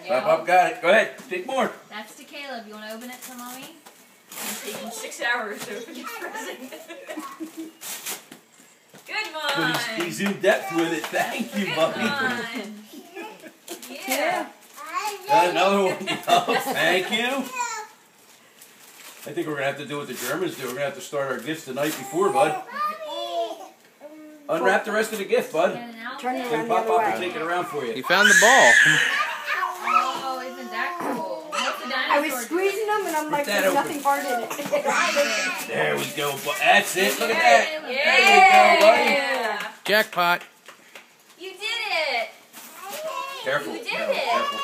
Pop, got it. Go ahead. Take more. That's to Caleb. You want to open it to Mommy? It's taking 6 hours to open this present. Good one. But he's in depth with it. Thank you, Mommy. Yeah. Another one. Oh, thank you. I think we're going to have to do what the Germans do. We're going to have to start our gifts the night before, bud. Unwrap the rest of the gift, bud. Turn it Then around the Pop other will way. take it around for He you. found the ball. Oh, isn't that cool? What's the dinosaur I was squeezing them and I'm like, that there's open. nothing hard in it. There we go. That's it. Look at that. Yeah. There you go, buddy. Jackpot. You did it. Careful. You did Careful. it. Careful.